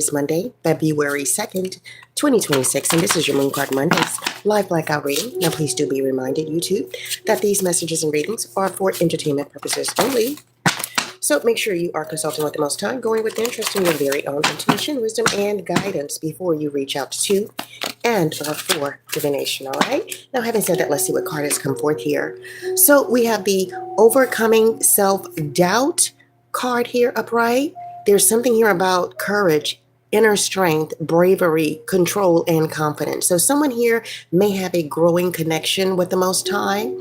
It's Monday, February 2nd, 2026, and this is your Moon Card Mondays live blackout reading. Now, please do be reminded, YouTube, that these messages and readings are for entertainment purposes only. So make sure you are consulting with the Most High, going with interest in your very own intuition, wisdom, and guidance before you reach out to and or for divination, all right? Now, having said that, let's see what card has come forth here. So we have the Overcoming Self-Doubt card here upright. There's something here about courage, inner strength, bravery, control, and confidence. So someone here may have a growing connection with the Most High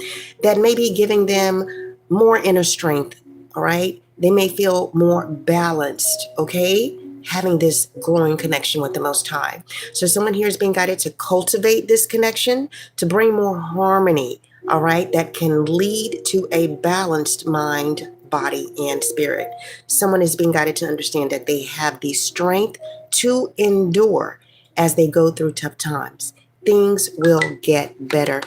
that may be giving them more inner strength, all right? They may feel more balanced, okay? Having this growing connection with the Most High. So someone here is being guided to cultivate this connection, to bring more harmony, all right? That can lead to a balanced mind, body, and spirit. Someone is being guided to understand that they have the strength to endure as they go through tough times. Things will get better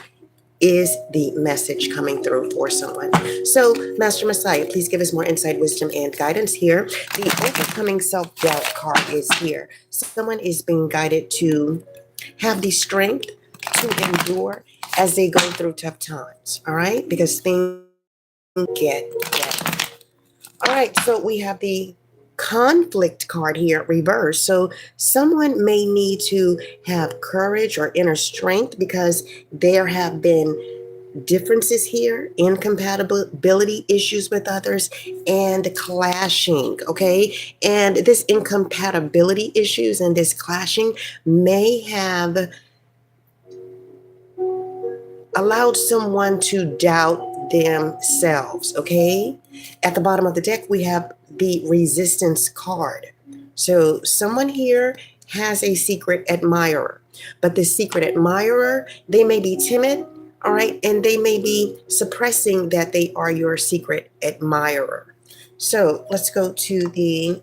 is the message coming through for someone. So, Master Messiah, please give us more insight, wisdom, and guidance here. The Overcoming Self-Doubt card is here. Someone is being guided to have the strength to endure as they go through tough times, all right? Because things get better. All right, so we have the Conflict card here reversed. So someone may need to have courage or inner strength because there have been differences here, incompatibility issues with others, and clashing, okay? And this incompatibility issues and this clashing may have allowed someone to doubt themselves, okay? At the bottom of the deck, we have the Resistance card. So someone here has a secret admirer, but the secret admirer, they may be timid, all right? And they may be suppressing that they are your secret admirer. So let's go to the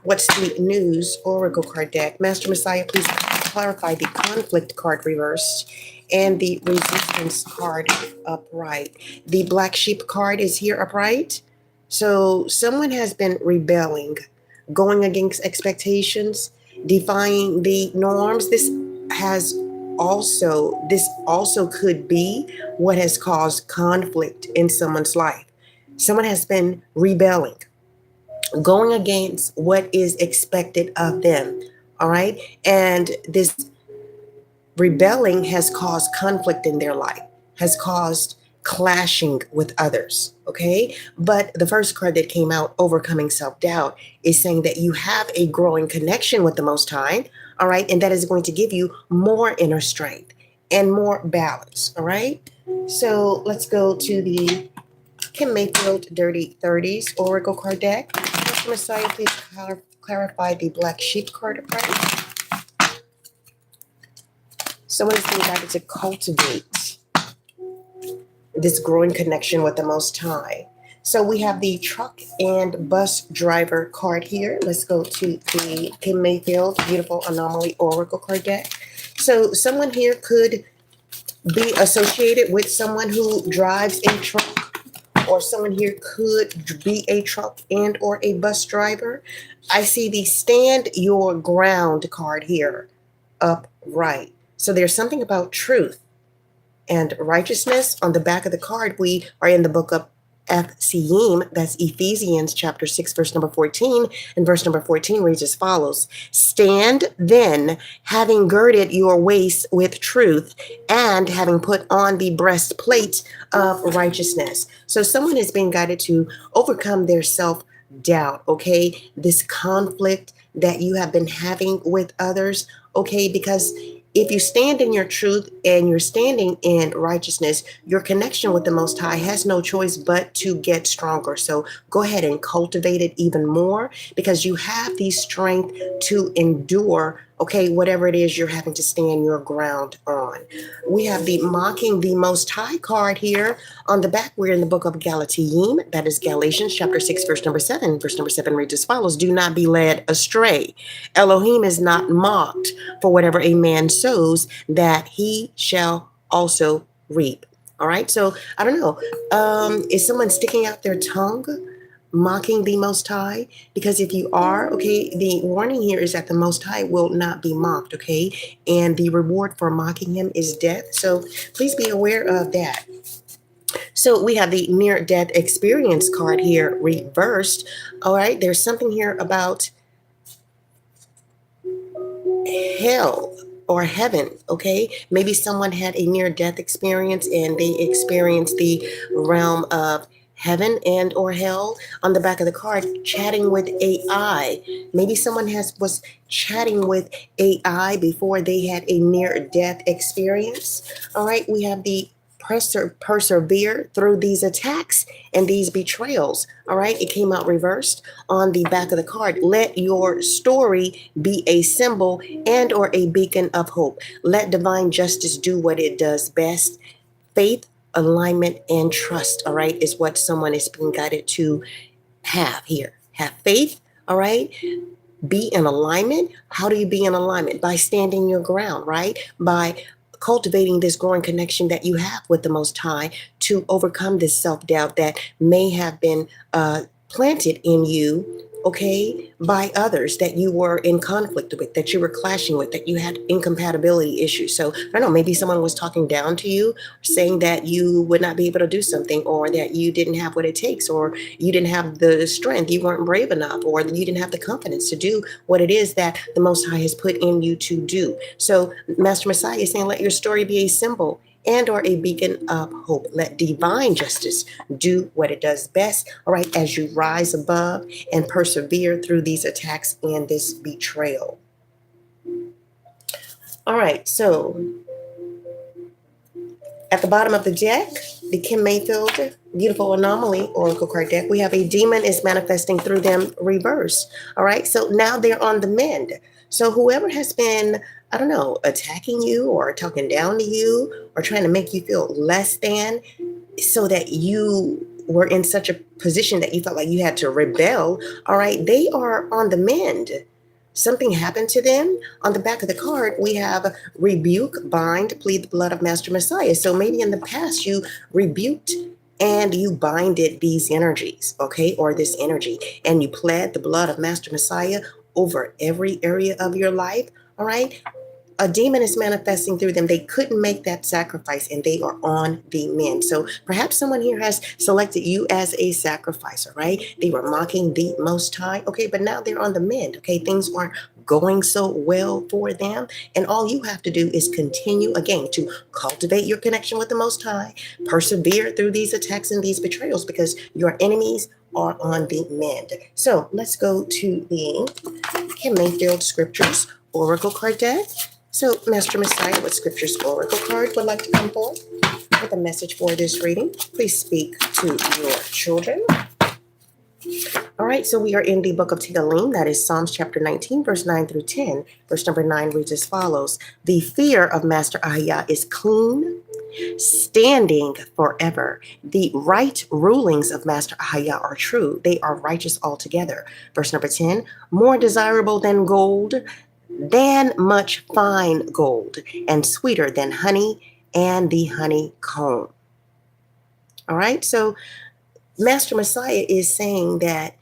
What's the News Oracle card deck. Master Messiah, please clarify the Conflict card reversed and the Resistance card upright. The Black Sheep card is here upright. So someone has been rebelling, going against expectations, defying the norms. This also could be what has caused conflict in someone's life. Someone has been rebelling, going against what is expected of them, all right? And this rebelling has caused conflict in their life, has caused clashing with others, okay? But the first card that came out, Overcoming Self-Doubt, is saying that you have a growing connection with the Most High, all right? And that is going to give you more inner strength and more balance, all right? So let's go to the kimMayfield Dirty 30s Oracle card deck. Master Messiah, please clarify the Black Sheep card upright. Someone is being guided to cultivate this growing connection with the Most High. So we have the Truck and Bus Driver card here. Let's go to the kimMayfield Beautiful Anomaly Oracle card deck. So someone here could be associated with someone who drives a truck, or someone here could be a truck and or a bus driver. I see the Stand Your Ground card here upright. So there's something about truth and righteousness. On the back of the card, we are in the book of Ephesians, that's Ephesians chapter 6, verse number 14. And verse number 14 reads as follows: Stand then, having girded your waist with truth, and having put on the breastplate of righteousness. So someone is being guided to overcome their self-doubt, okay? This conflict that you have been having with others, okay? Because if you stand in your truth and you're standing in righteousness, your connection with the Most High has no choice but to get stronger. So go ahead and cultivate it even more, because you have the strength to endure, okay, whatever it is you're having to stand your ground on. We have the Mocking the Most High card here. On the back, we're in the book of Galatians, that is Galatians chapter 6, verse number 7. Verse number 7 reads as follows: Do not be led astray. Elohim is not mocked, for whatever a man sows, that he shall also reap. All right, so I don't know. Is someone sticking out their tongue? mocking the Most High? Because if you are, okay, the warning here is that the Most High will not be mocked, okay? And the reward for mocking him is death. So please be aware of that. So we have the near-death experience card here reversed. All right, there's something here about hell or heaven, okay? Maybe someone had a near-death experience and they experienced the realm of heaven and or hell. On the back of the card, chatting with AI. Maybe someone was chatting with AI before they had a near-death experience. All right, we have the persevere through these attacks and these betrayals. All right, it came out reversed on the back of the card. Let your story be a symbol and or a beacon of hope. Let divine justice do what it does best. Faith, alignment, and trust, all right, is what someone is being guided to have here. Have faith, all right? Be in alignment. How do you be in alignment? By standing your ground, right? By cultivating this growing connection that you have with the Most High to overcome this self-doubt that may have been planted in you, okay, by others that you were in conflict with, that you were clashing with, that you had incompatibility issues. So I don't know, maybe someone was talking down to you, saying that you would not be able to do something, or that you didn't have what it takes, or you didn't have the strength, you weren't brave enough, or you didn't have the confidence to do what it is that the Most High has put in you to do. So Master Messiah is saying, let your story be a symbol and or a beacon of hope. Let divine justice do what it does best, all right, as you rise above and persevere through these attacks and this betrayal. All right, so at the bottom of the deck, the kimMayfield Beautiful Anomaly Oracle card deck, we have a demon is manifesting through them reverse. All right, so now they're on the mend. So whoever has been, I don't know, attacking you or talking down to you or trying to make you feel less than, so that you were in such a position that you felt like you had to rebel, all right, they are on the mend. Something happened to them. On the back of the card, we have rebuke, bind, plead the blood of Master Messiah. So maybe in the past you rebuked and you binded these energies, okay, or this energy, and you pled the blood of Master Messiah over every area of your life, all right? A demon is manifesting through them. They couldn't make that sacrifice and they are on the mend. So perhaps someone here has selected you as a sacrificer, right? They were mocking the Most High, okay, but now they're on the mend, okay? Things aren't going so well for them. And all you have to do is continue, again, to cultivate your connection with the Most High, persevere through these attacks and these betrayals, because your enemies are on the mend. So let's go to the kimMayfield Scriptures Oracle card deck. So, Master Messiah, what Scriptures Oracle card would like to come forward with a message for this reading? Please speak to your children. All right, so we are in the book of Tehillim, that is Psalms chapter 19, verse 9 through 10. Verse number 9 reads as follows. The fear of Master HYHA is clean, standing forever. The right rulings of Master HYHA are true. They are righteous altogether. Verse number 10, more desirable than gold, than much fine gold, and sweeter than honey and the honeycomb. All right, so Master Messiah is saying that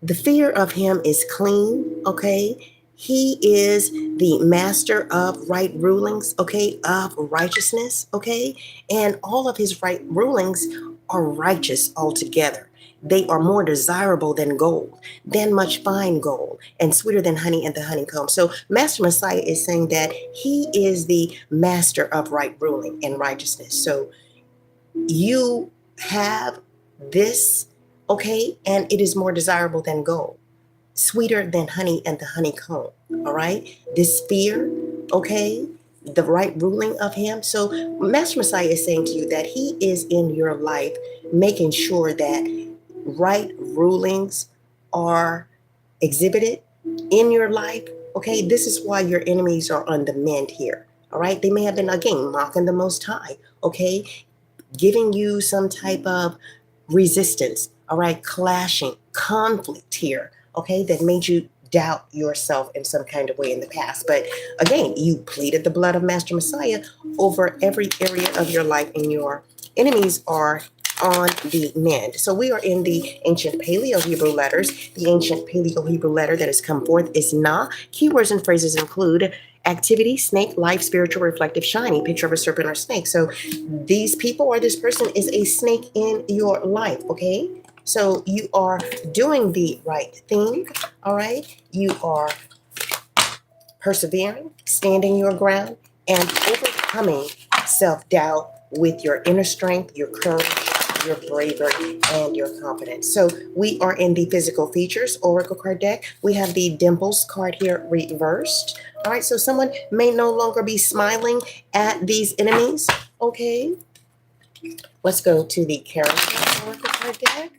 the fear of him is clean, okay? He is the master of right rulings, okay, of righteousness, okay? And all of his right rulings are righteous altogether. They are more desirable than gold, than much fine gold, and sweeter than honey and the honeycomb. So Master Messiah is saying that he is the master of right ruling and righteousness. So you have this, okay, and it is more desirable than gold, sweeter than honey and the honeycomb, all right? This fear, okay, the right ruling of him. So Master Messiah is saying to you that he is in your life, making sure that right rulings are exhibited in your life, okay? This is why your enemies are on the mend here, all right? They may have been, again, mocking the Most High, okay? Giving you some type of resistance, all right? Clashing, conflict here, okay? That made you doubt yourself in some kind of way in the past. But again, you pleaded the blood of Master Messiah over every area of your life, and your enemies are on the mend. So we are in the ancient Paleo Hebrew letters. The ancient Paleo Hebrew letter that has come forth is Na. Keywords and phrases include activity, snake, life, spiritual, reflective, shiny, picture of a serpent or snake. So these people or this person is a snake in your life, okay? So you are doing the right thing, all right? You are persevering, standing your ground, and overcoming self-doubt with your inner strength, your courage, your bravery, and your confidence. So we are in the physical features oracle card deck. We have the dimples card here reversed. All right, so someone may no longer be smiling at these enemies. Okay, let's go to the character oracle card deck.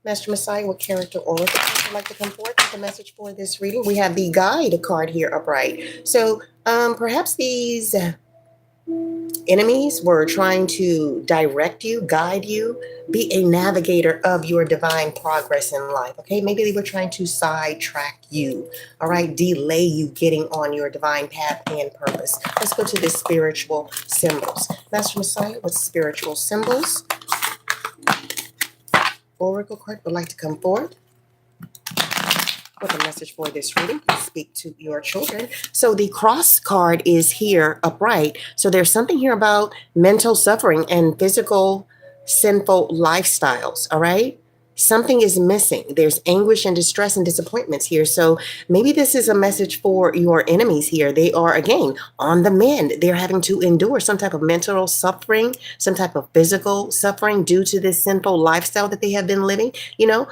Master Messiah, what character oracle card would like to come forth with the message for this reading? We have the guide card here upright. So perhaps these enemies were trying to direct you, guide you, be a navigator of your divine progress in life. Okay, maybe they were trying to sidetrack you, all right, delay you getting on your divine path and purpose. Let's go to the spiritual symbols. Master Messiah, what spiritual symbols oracle card would like to come forward with a message for this reading? Speak to your children. So the cross card is here upright. So there's something here about mental suffering and physical sinful lifestyles, all right? Something is missing. There's anguish and distress and disappointments here. So maybe this is a message for your enemies here. They are, again, on the mend. They're having to endure some type of mental suffering, some type of physical suffering due to this sinful lifestyle that they have been living. You know,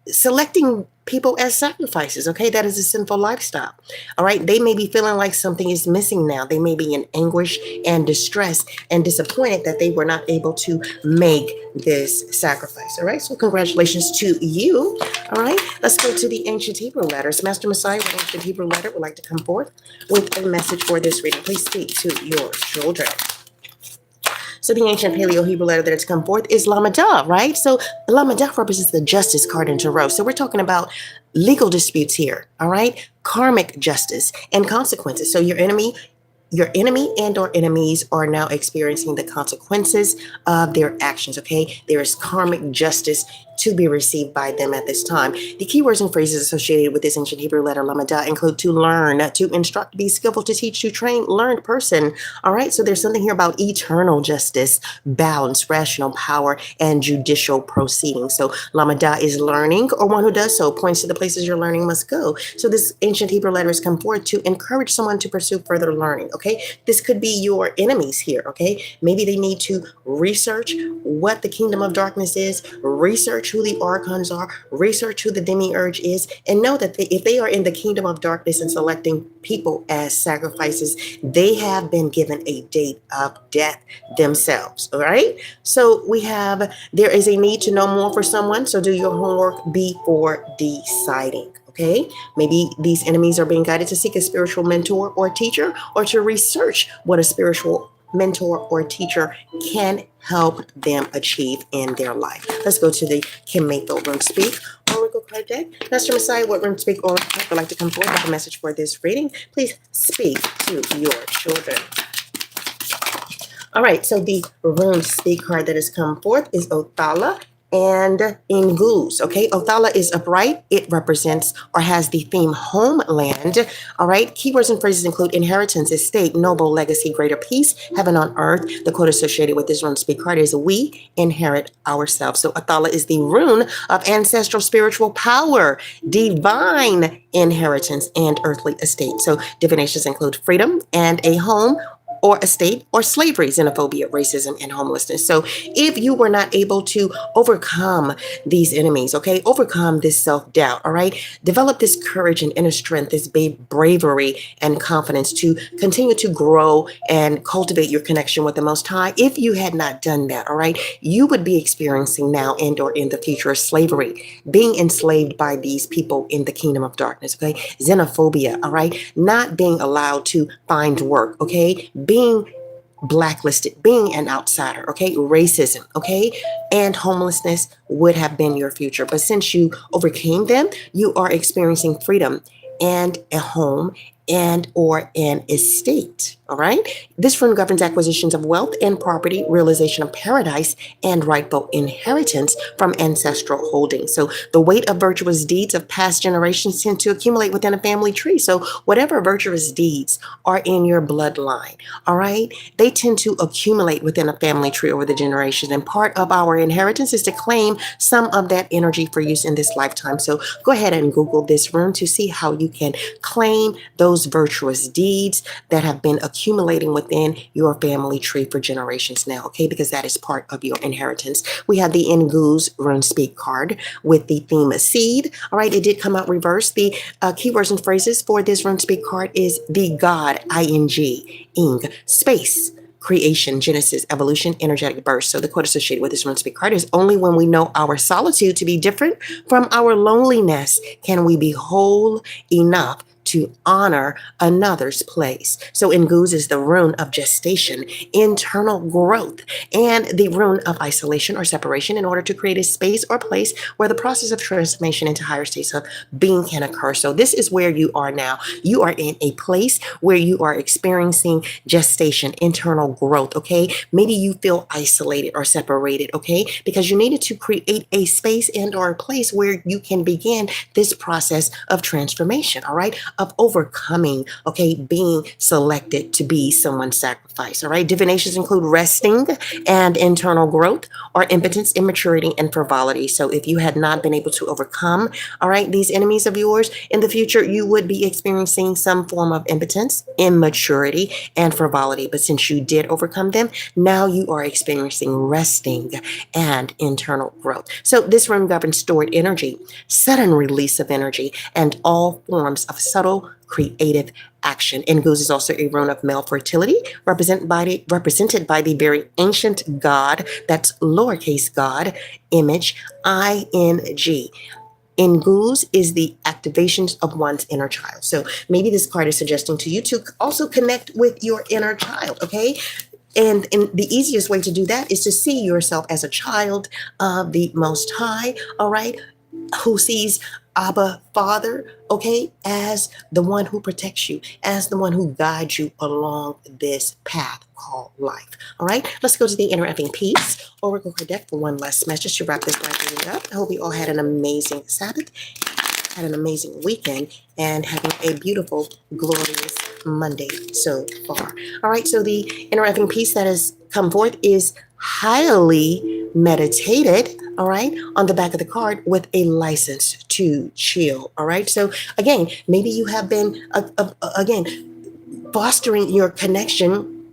selecting people as sacrifices, okay? That is a sinful lifestyle, all right? They may be feeling like something is missing now. They may be in anguish and distress and disappointed that they were not able to make this sacrifice, all right? So congratulations to you, all right? Let's go to the ancient Hebrew letters. Master Messiah, what ancient Hebrew letter would like to come forth with a message for this reading? Please speak to your children. So the ancient Paleo Hebrew letter that has come forth is Lamadah, right? So Lamadah represents the justice card in Tarot. So we're talking about legal disputes here, all right? Karmic justice and consequences. So your enemy and or enemies are now experiencing the consequences of their actions, okay? There is karmic justice to be received by them at this time. The keywords and phrases associated with this ancient Hebrew letter Lamadah include to learn, to instruct, be skillful, to teach, to train, learned person. All right, so there's something here about eternal justice, balance, rational power, and judicial proceedings. So Lamadah is learning, or one who does so points to the places your learning must go. So this ancient Hebrew letter has come forward to encourage someone to pursue further learning, okay? This could be your enemies here, okay? Maybe they need to research what the kingdom of darkness is, research who the archons are, research who the demiurge is, and know that if they are in the kingdom of darkness and selecting people as sacrifices, they have been given a date of death themselves, all right? So there is a need to know more for someone, so do your homework before deciding. Okay, maybe these enemies are being guided to seek a spiritual mentor or teacher, or to research what a spiritual mentor or teacher can help them achieve in their life. Let's go to the kimMayfield Room Speak Oracle card deck. Master Messiah, what Room Speak Oracle card would like to come forward with a message for this reading? Please speak to your children. All right, so the Room Speak card that has come forth is Othala and Ingus, okay? Othala is upright. It represents or has the theme homeland, all right? Keywords and phrases include inheritance, estate, noble, legacy, greater peace, heaven on earth. The quote associated with this Rune Speak card is we inherit ourselves. So Othala is the rune of ancestral spiritual power, divine inheritance, and earthly estate. So divinations include freedom and a home, or estate, or slavery, xenophobia, racism, and homelessness. So if you were not able to overcome these enemies, okay, overcome this self-doubt, all right, develop this courage and inner strength, this bravery and confidence to continue to grow and cultivate your connection with the Most High. If you had not done that, all right, you would be experiencing now and or in the future slavery, being enslaved by these people in the kingdom of darkness, okay, xenophobia, all right, not being allowed to find work, okay, being blacklisted, being an outsider, okay, racism, okay, and homelessness would have been your future. But since you overcame them, you are experiencing freedom and a home and or an estate, All right. This rune governs acquisitions of wealth and property, realization of paradise, and rightful inheritance from ancestral holdings. So the weight of virtuous deeds of past generations tend to accumulate within a family tree. So whatever virtuous deeds are in your bloodline, all right, they tend to accumulate within a family tree over the generations. And part of our inheritance is to claim some of that energy for use in this lifetime. So go ahead and Google this rune to see how you can claim those virtuous deeds that have been accumulating within your family tree for generations now, okay? Because that is part of your inheritance. We have the Ngu's Rune Speak card with the theme of seed. All right, it did come out reversed. The keywords and phrases for this Rune Speak card is the God, ing, space, creation, Genesis, evolution, energetic burst. So the quote associated with this Rune Speak card is only when we know our solitude to be different from our loneliness can we be whole enough to honor another's place. So Nguz is the rune of gestation, internal growth, and the rune of isolation or separation in order to create a space or place where the process of transformation into higher states of being can occur. So this is where you are now. You are in a place where you are experiencing gestation, internal growth, okay? Maybe you feel isolated or separated, okay? Because you needed to create a space and or a place where you can begin this process of transformation, all right? Of overcoming, okay, being selected to be someone's sacrifice, all right? Divinations include resting and internal growth, or impotence, immaturity, and frivolity. So if you had not been able to overcome, all right, these enemies of yours in the future, you would be experiencing some form of impotence, immaturity, and frivolity. But since you did overcome them, now you are experiencing resting and internal growth. So this rune governs stored energy, sudden release of energy, and all forms of subtle creative action. Nguz is also a rune of male fertility, represented by the very ancient god, that's lowercase god, image, ing. Nguz is the activations of one's inner child. So maybe this card is suggesting to you to also connect with your inner child, okay? And the easiest way to do that is to see yourself as a child of the Most High, all right, who sees Abba Father, okay, as the one who protects you, as the one who guides you along this path called life. All right, let's go to the interacting piece oracle card deck for one last message to wrap this live reading up. I hope you all had an amazing Sabbath, had an amazing weekend, and having a beautiful, glorious Monday so far. All right, so the interacting piece that has come forth is highly meditated, all right, on the back of the card with a license to chill. All right, so again, maybe you have been again fostering your connection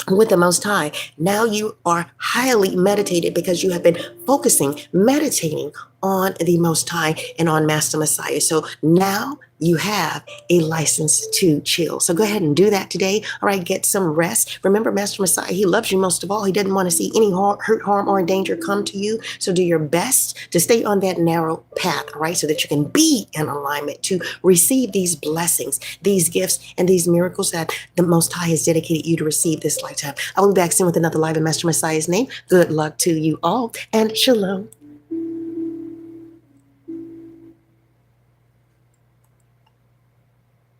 with the Most High. Now you are highly meditated because you have been focusing, meditating on the Most High and on Master Messiah. So now you have a license to chill. So go ahead and do that today. All right, get some rest. Remember, Master Messiah, he loves you most of all. He doesn't want to see any hurt, harm, or danger come to you. So do your best to stay on that narrow path, all right, so that you can be in alignment to receive these blessings, these gifts, and these miracles that the Most High has dedicated you to receive this lifetime. I will be back soon with another live in Master Messiah's name. Good luck to you all, and shalom.